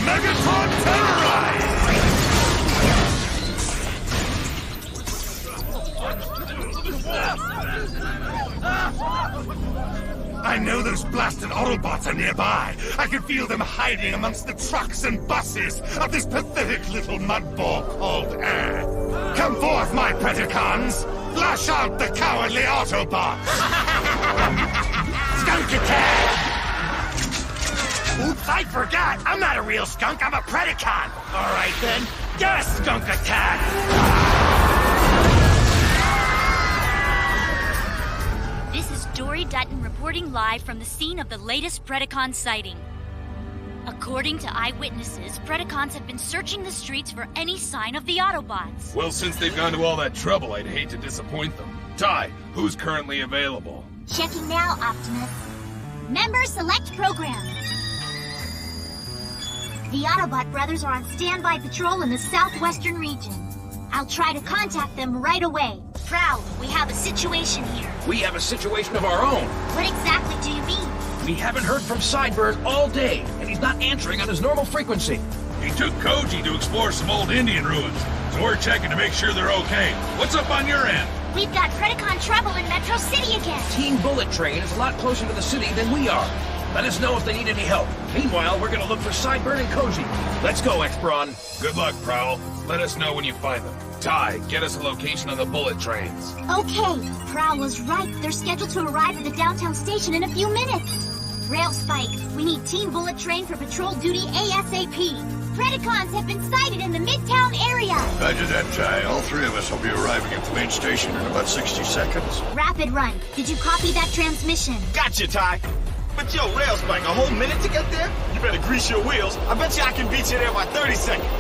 Megatron terrorized! I know those blasted Autobots are nearby. I can feel them hiding amongst the trucks and buses of this pathetic little mudball called Earth. Come forth, my Predacons! Lash out the cowardly Autobots! Skunk attack! Oops, I forgot! I'm not a real skunk, I'm a Predacon! Alright then, get a skunk attack! This is Dory Dutton reporting live from the scene of the latest Predacon sighting. According to eyewitnesses, Predacons have been searching the streets for any sign of the Autobots. Well, since they've gone to all that trouble, I'd hate to disappoint them. Ty, who's currently available? Checking now, Optimus. Member select program. The Autobot brothers are on standby patrol in the southwestern region. I'll try to contact them right away. Prowl, we have a situation here. We have a situation of our own. What exactly do you mean? We haven't heard from Sideburn all day, and he's not answering on his normal frequency. He took Koji to explore some old Indian ruins, so we're checking to make sure they're okay. What's up on your end? We've got Predacon trouble in Metro City again. Team Bullet Train is a lot closer to the city than we are. Let us know if they need any help. Meanwhile, we're gonna look for Sideburn and Koji. Let's go, X-Brawn. Good luck, Prowl. Let us know when you find them. Ty, get us a location on the bullet trains. Okay, Prowl was right. They're scheduled to arrive at the downtown station in a few minutes. Rail Spike, we need Team Bullet Train for patrol duty ASAP. Predacons have been sighted in the Midtown area. Roger that, Ty. All three of us will be arriving at the main station in about 60 seconds. Rapid Run, did you copy that transmission? Gotcha, Ty! But yo, Railspike, a whole minute to get there? You better grease your wheels. I bet you I can beat you there by 30 seconds.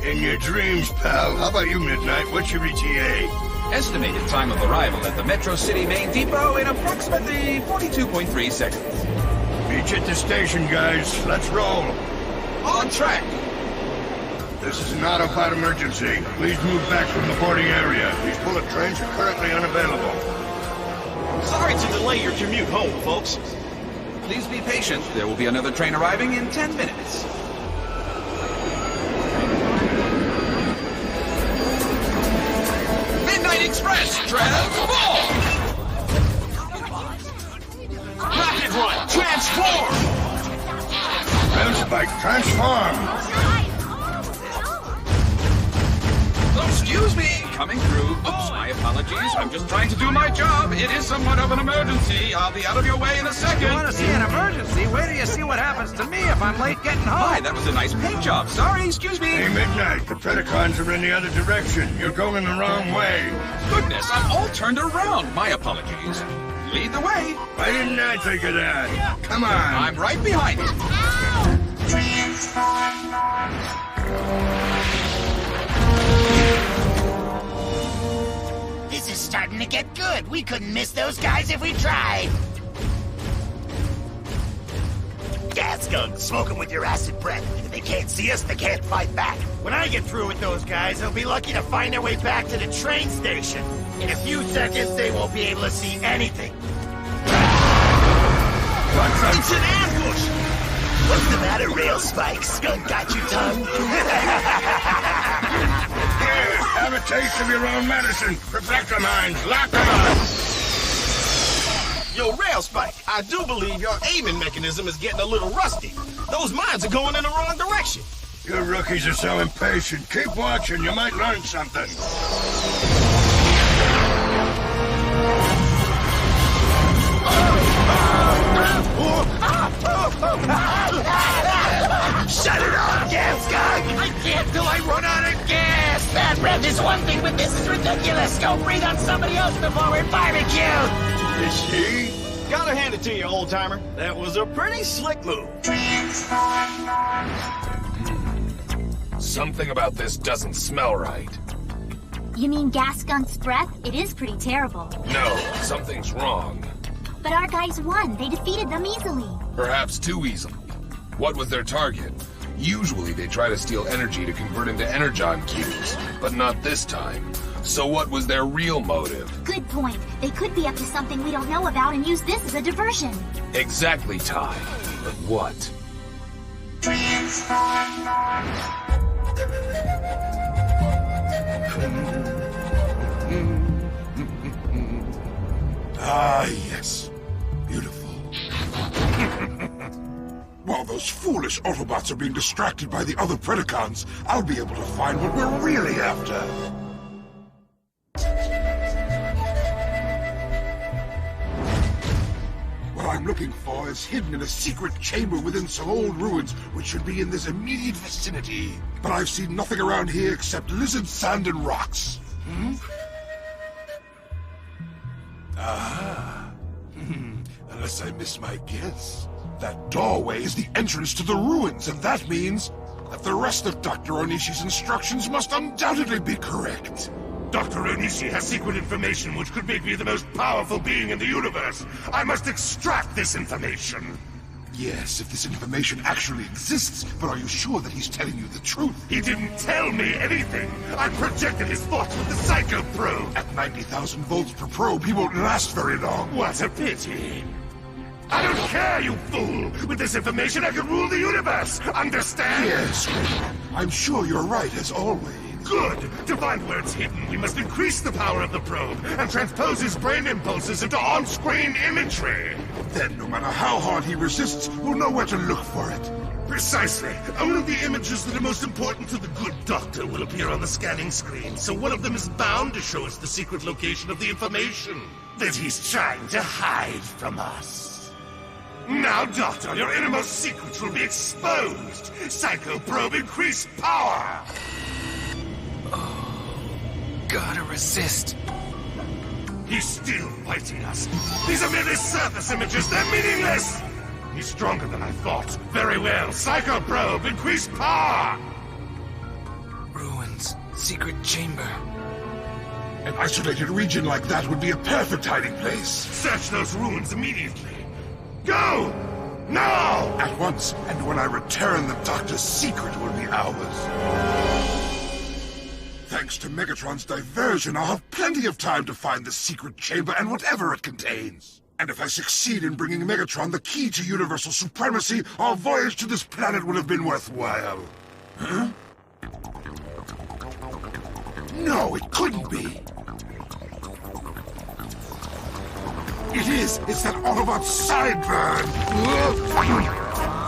In your dreams, pal. How about you, Midnight? What's your ETA? Estimated time of arrival at the Metro City main depot in approximately 42.3 seconds. Meet you at the station, guys. Let's roll. On track! This is an Autobot emergency. Please move back from the boarding area. These bullet trains are currently unavailable. Sorry to delay your commute home, folks. Please be patient. There will be another train arriving in 10 minutes. Midnight Express, transform! Rocket Run, transform! Railspike, transform! Oh, excuse me, coming through. Oops, my apologies. I'm just trying to do my job. It is somewhat of an emergency. I'll be out of your way in a second. You want to see an emergency? Wait till you see what happens to me if I'm late getting home. Hi, that was a nice paint job. Sorry, excuse me. Hey, Midnight, the Predacons are in the other direction. You're going the wrong way. Goodness, I'm all turned around. My apologies. Lead the way. Why didn't I think of that? Come on. I'm right behind you. This is starting to get good. We couldn't miss those guys if we tried. Gas guns, smoking with your acid breath. If they can't see us, they can't fight back. When I get through with those guys, they'll be lucky to find their way back to the train station. In a few seconds, they won't be able to see anything. It's an ambush! What's the matter, Railspike? Skunk got you tongue? Here, have a taste of your own medicine. Protector mines, lock them up. Yo, Railspike, I do believe your aiming mechanism is getting a little rusty. Those mines are going in the wrong direction. You rookies are so impatient. Keep watching, you might learn something. Shut it off, gas skunk! I can't till I run out of gas! Bad breath is one thing, but this is ridiculous! Go breathe on somebody else before we're barbecued! Is he? Gotta hand it to you, old-timer. That was a pretty slick move. Something about this doesn't smell right. You mean Gas Skunk's breath? It is pretty terrible. No, something's wrong. But But our guys won. They defeated them easily. Perhaps too easily. What was their target? Usually they try to steal energy to convert into energon cubes, but not this time. So what was their real motive? Good point. They could be up to something we don't know about and use this as a diversion. Exactly, Ty. But what? Ah, yes. Beautiful. While those foolish Autobots are being distracted by the other Predacons, I'll be able to find what we're really after. What I'm looking for is hidden in a secret chamber within some old ruins, which should be in this immediate vicinity. But I've seen nothing around here except lizard sand and rocks. Unless I miss my guess. That doorway is the entrance to the ruins, and that means that the rest of Dr. Onishi's instructions must undoubtedly be correct. Dr. Onishi has secret information which could make me the most powerful being in the universe. I must extract this information. Yes, if this information actually exists, but are you sure that he's telling you the truth? He didn't tell me anything. I projected his thoughts with the Psycho Probe. At 90,000 volts per probe, he won't last very long. What a pity. I don't care, you fool! With this information, I could rule the universe! Understand? Yes, I'm sure you're right, as always. Good! To find where it's hidden, we must increase the power of the probe and transpose his brain impulses into on-screen imagery! Then, no matter how hard he resists, we'll know where to look for it. Precisely. Only the images that are most important to the good doctor will appear on the scanning screen, so one of them is bound to show us the secret location of the information that he's trying to hide from us. Now, Doctor, your innermost secrets will be exposed! Psycho Probe, increase power! Gotta resist. He's still fighting us. These are merely surface images, they're meaningless! He's stronger than I thought. Very well, Psycho Probe, increase power! Ruins. Secret chamber. An isolated region like that would be a perfect hiding place. Search those ruins immediately. Go! Now! At once, and when I return, the Doctor's secret will be ours. Thanks to Megatron's diversion, I'll have plenty of time to find the secret chamber and whatever it contains. And if I succeed in bringing Megatron the key to universal supremacy, our voyage to this planet will have been worthwhile. Huh? No, it couldn't be. It is! It's that Autobot Sideburn!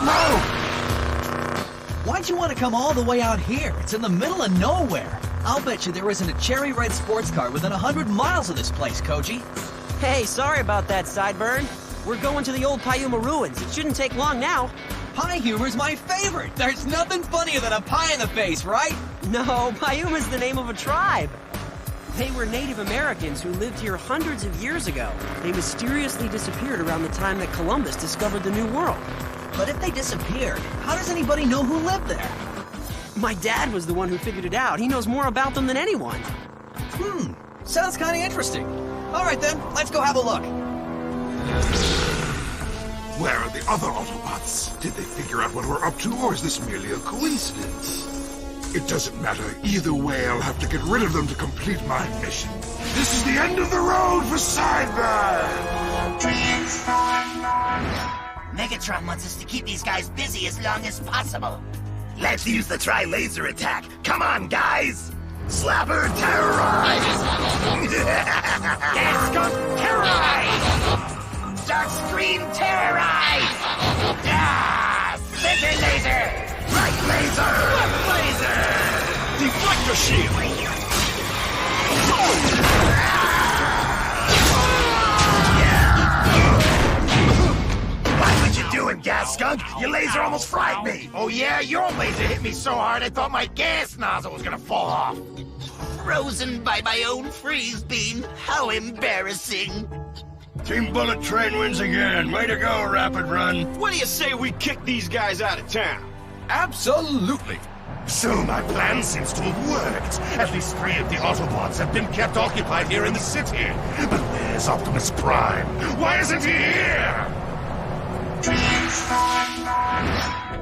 No! Why'd you want to come all the way out here? It's in the middle of nowhere. I'll bet you there isn't a cherry red sports car within 100 miles of this place, Koji. Hey, sorry about that, Sideburn. We're going to the old Pyuma ruins. It shouldn't take long now. Pie humor's my favorite. There's nothing funnier than a pie in the face, right? No, Pyuma's the name of a tribe. They were Native Americans who lived here hundreds of years ago. They mysteriously disappeared around the time that Columbus discovered the New World. But if they disappeared, how does anybody know who lived there? My dad was the one who figured it out. He knows more about them than anyone. Sounds kind of interesting. All right then, let's go have a look. Where are the other Autobots? Did they figure out what we're up to, or is this merely a coincidence? It doesn't matter. Either way, I'll have to get rid of them to complete my mission. This is the end of the road for Sideburn! Megatron wants us to keep these guys busy as long as possible. Let's use the Tri-Laser attack. Come on, guys! Slapper, terrorize! Gas Skunk, terrorize! Dark Scream, terrorize! Ah! Center laser! Right laser! Left laser! Deflector shield! What you doing, Gas Skunk? Your laser almost fried me! Oh yeah? Your laser hit me so hard I thought my gas nozzle was gonna fall off! Frozen by my own freeze beam. How embarrassing! Team Bullet Train wins again. Way to go, Rapid Run. What do you say we kick these guys out of town? Absolutely. So my plan seems to have worked. At least 3 of the Autobots have been kept occupied here in the city. But where is Optimus Prime? Why isn't he here?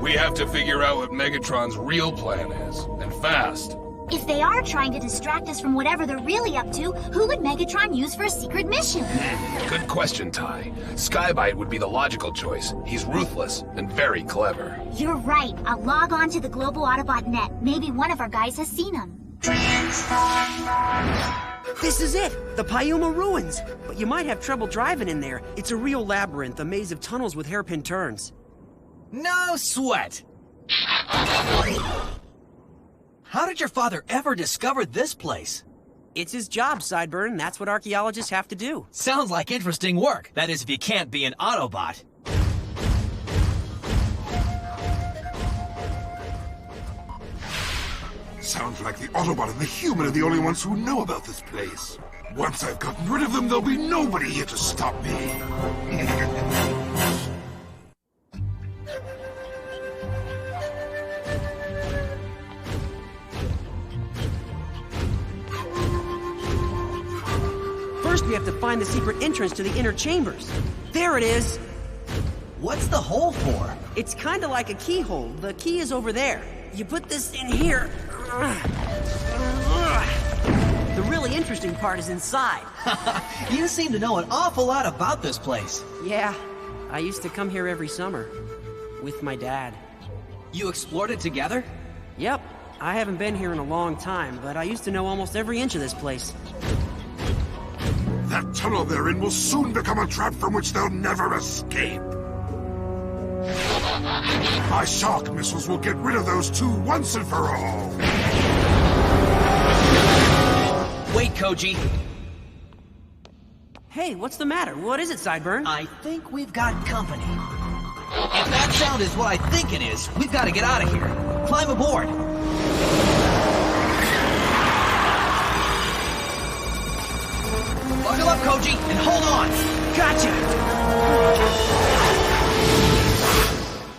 We have to figure out what Megatron's real plan is, and fast. If they are trying to distract us from whatever they're really up to, who would Megatron use for a secret mission? Good question, Ty. Sky-Byte would be the logical choice. He's ruthless and very clever. You're right. I'll log on to the Global Autobot net. Maybe one of our guys has seen him. This is it! The Pyuma Ruins! But you might have trouble driving in there. It's a real labyrinth, a maze of tunnels with hairpin turns. No sweat! How did your father ever discover this place? It's his job, Sideburn. That's what archaeologists have to do. Sounds like interesting work. That is, if you can't be an Autobot. Sounds like the Autobot and the human are the only ones who know about this place. Once I've gotten rid of them, there'll be nobody here to stop me. First, we have to find the secret entrance to the inner chambers. There it is! What's the hole for? It's kinda like a keyhole. The key is over there. You put this in here. The really interesting part is inside. You seem to know an awful lot about this place. Yeah, I used to come here every summer. With my dad. You explored it together? Yep. I haven't been here in a long time, but I used to know almost every inch of this place. That tunnel they're in will soon become a trap from which they'll never escape. My shock missiles will get rid of those two once and for all. Wait, Koji. Hey, what's the matter? What is it, Sideburn? I think we've got company. If that sound is what I think it is, we've got to get out of here. Climb aboard. Buckle up, Koji, and hold on. Gotcha!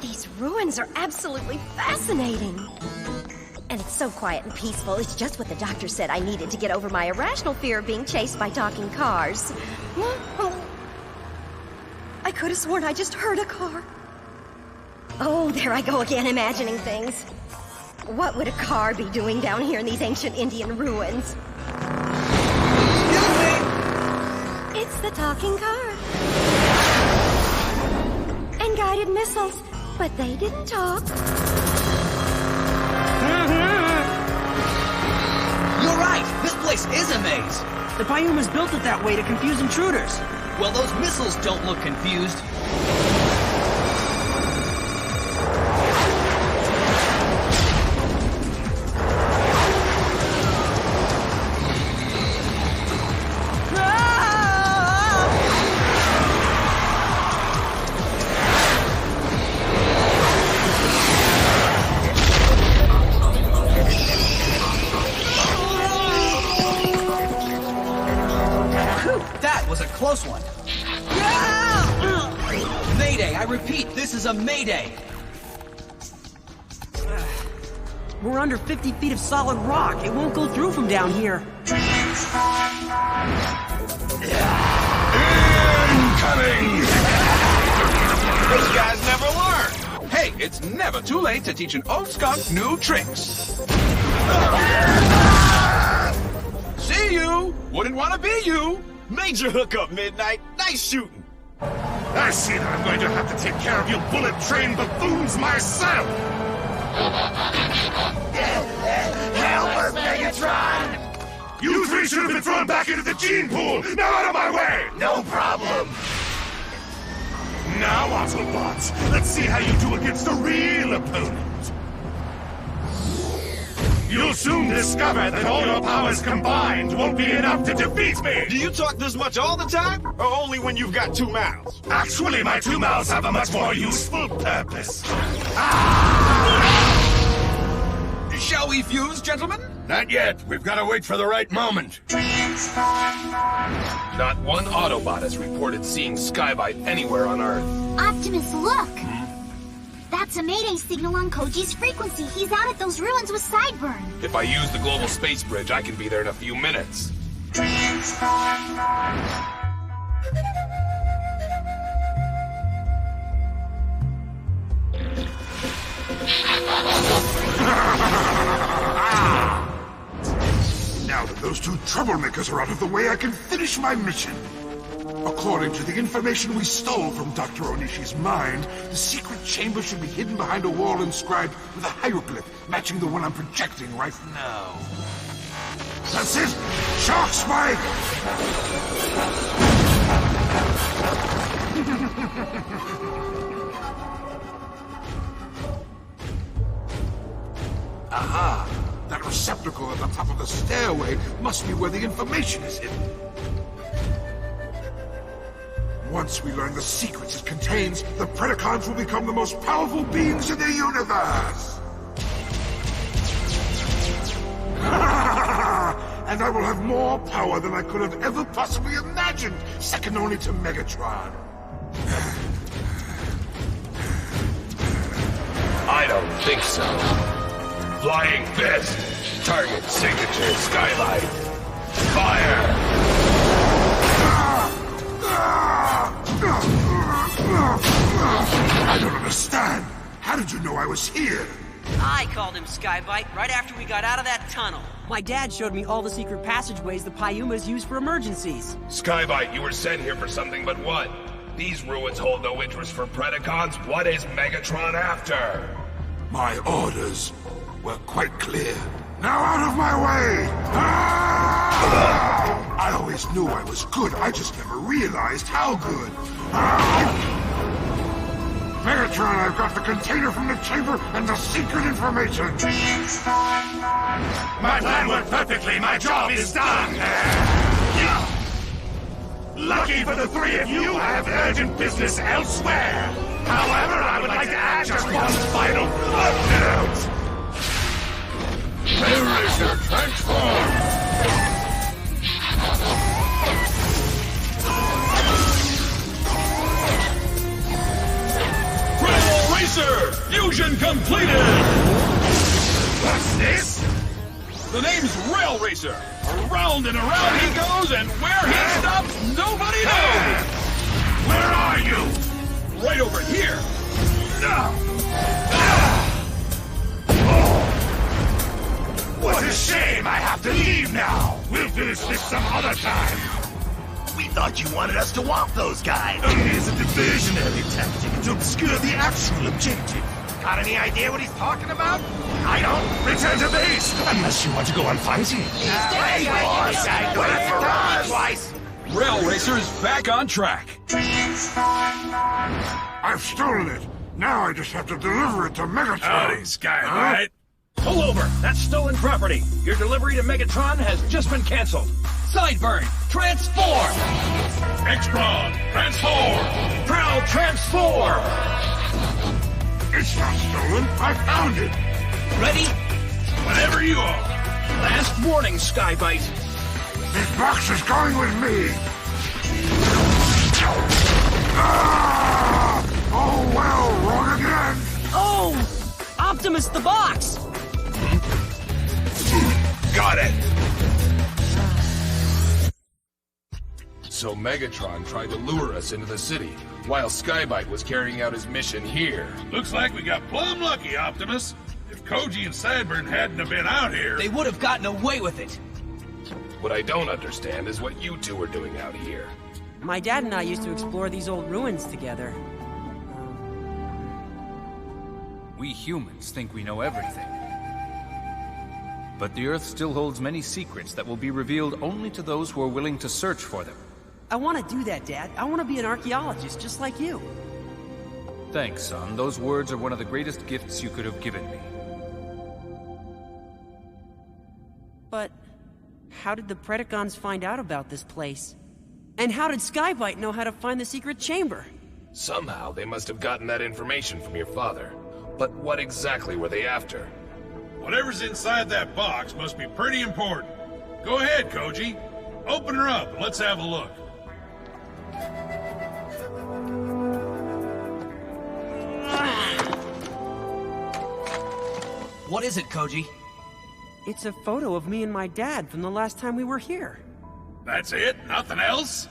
These ruins are absolutely fascinating. And it's so quiet and peaceful. It's just what the doctor said I needed to get over my irrational fear of being chased by talking cars. I could have sworn I just heard a car. Oh, there I go again, imagining things. What would a car be doing down here in these ancient Indian ruins? Excuse me! It's the talking car. And guided missiles, but they didn't talk. You're right! This place is a maze! The Pyumas built it that way to confuse intruders. Well, those missiles don't look confused. That was a close one. Mayday, I repeat, this is a mayday. We're under 50 feet of solid rock. It won't go through from down here. Incoming! Those guys never learn! Hey, it's never too late to teach an old skunk new tricks. See you! Wouldn't want to be you! Major hookup, Midnight. Nice shooting. I see that I'm going to have to take care of you bullet train buffoons myself! Help us, Megatron! You three should have been thrown back into the gene pool! Now out of my way! No problem. Now, Autobots, let's see how you do against a real opponent. You'll soon discover that all your powers combined won't be enough to defeat me! Do you talk this much all the time? Or only when you've got two mouths? Actually, my two mouths have a much more useful purpose. Shall we fuse, gentlemen? Not yet. We've got to wait for the right moment. Not one Autobot has reported seeing Sky-Byte anywhere on Earth. Optimus, look! That's a Mayday signal on Koji's frequency. He's out at those ruins with Sideburn. If I use the global space bridge, I can be there in a few minutes. those two troublemakers are out of the way, I can finish my mission. According to the information we stole from Dr. Onishi's mind, the secret chamber should be hidden behind a wall inscribed with a hieroglyph matching the one I'm projecting right now. That's it! Shark Spike! Aha! That receptacle at the top of the stairway must be where the information is hidden. Once we learn the secrets it contains, the Predacons will become the most powerful beings in the universe! And I will have more power than I could have ever possibly imagined, second only to Megatron. I don't think so. Flying Fist! Target signature Sky-Byte! Fire! I don't understand. How did you know I was here? I called him Sky-Byte right after we got out of that tunnel. My dad showed me all the secret passageways the Pyumas use for emergencies. Sky-Byte, you were sent here for something but what? These ruins hold no interest for Predacons. What is Megatron after? My orders were quite clear. Now out of my way! Ah! I always knew I was good, I just never realized how good. Ah! Megatron, I've got the container from the chamber and the secret information! My plan worked perfectly, my job is done! Lucky for the three of you, I have urgent business elsewhere! However, I would like to add just one final footnote! Hellraiser, transform! Racer! Fusion completed! What's this? The name's Rail Racer. Around and around he goes, and where he stops, nobody knows! Where are you? Right over here. What a shame I have to leave now! We'll finish this some other time! We thought you wanted us to whop those guys! It is a diversionary tactic to obscure the actual objective. Got any idea what he's talking about? I don't. Return to base! Unless you want to go on fighting. Hey, boss! Wait for us! Twice! Rail Racer's back on track. I've stolen it. Now I just have to deliver it to Megatron. Howdy, Sky-Byte. Pull over! That's stolen property! Your delivery to Megatron has just been cancelled! Sideburn, transform! X-Brawn, transform! Prowl, transform! It's not stolen! I found it! Ready? Whenever you are! Last warning, Sky-Byte! This box is going with me! Ah! Oh well, wrong again! Oh! Optimus the box! Got it! So Megatron tried to lure us into the city, while Sky-Byte was carrying out his mission here. Looks like we got plumb lucky, Optimus. If Koji and Sideburn hadn't have been out here... They would have gotten away with it. What I don't understand is what you two are doing out here. My dad and I used to explore these old ruins together. We humans think we know everything. But the Earth still holds many secrets that will be revealed only to those who are willing to search for them. I want to do that, Dad. I want to be an archaeologist just like you. Thanks, son. Those words are one of the greatest gifts you could have given me. But how did the Predacons find out about this place? And how did Sky-Byte know how to find the secret chamber? Somehow they must have gotten that information from your father. But what exactly were they after? Whatever's inside that box must be pretty important. Go ahead, Koji. Open her up and let's have a look. What is it, Koji? It's a photo of me and my dad from the last time we were here. That's it? Nothing else?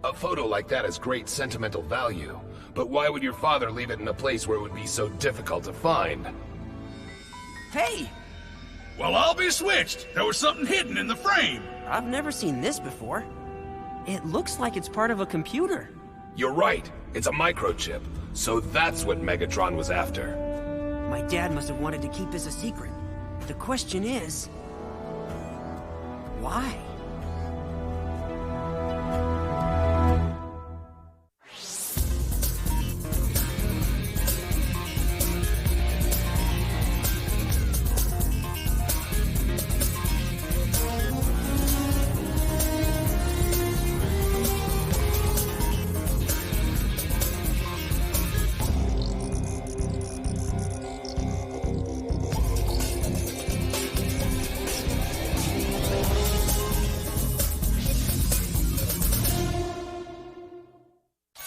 A photo like that has great sentimental value. But why would your father leave it in a place where it would be so difficult to find? Hey! Well, I'll be switched. There was something hidden in the frame. I've never seen this before. It looks like it's part of a computer. You're right. It's a microchip. So that's what Megatron was after. My dad must have wanted to keep this a secret. The question is... why?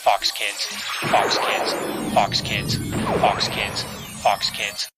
Fox Kids, Fox Kids, Fox Kids, Fox Kids, Fox Kids.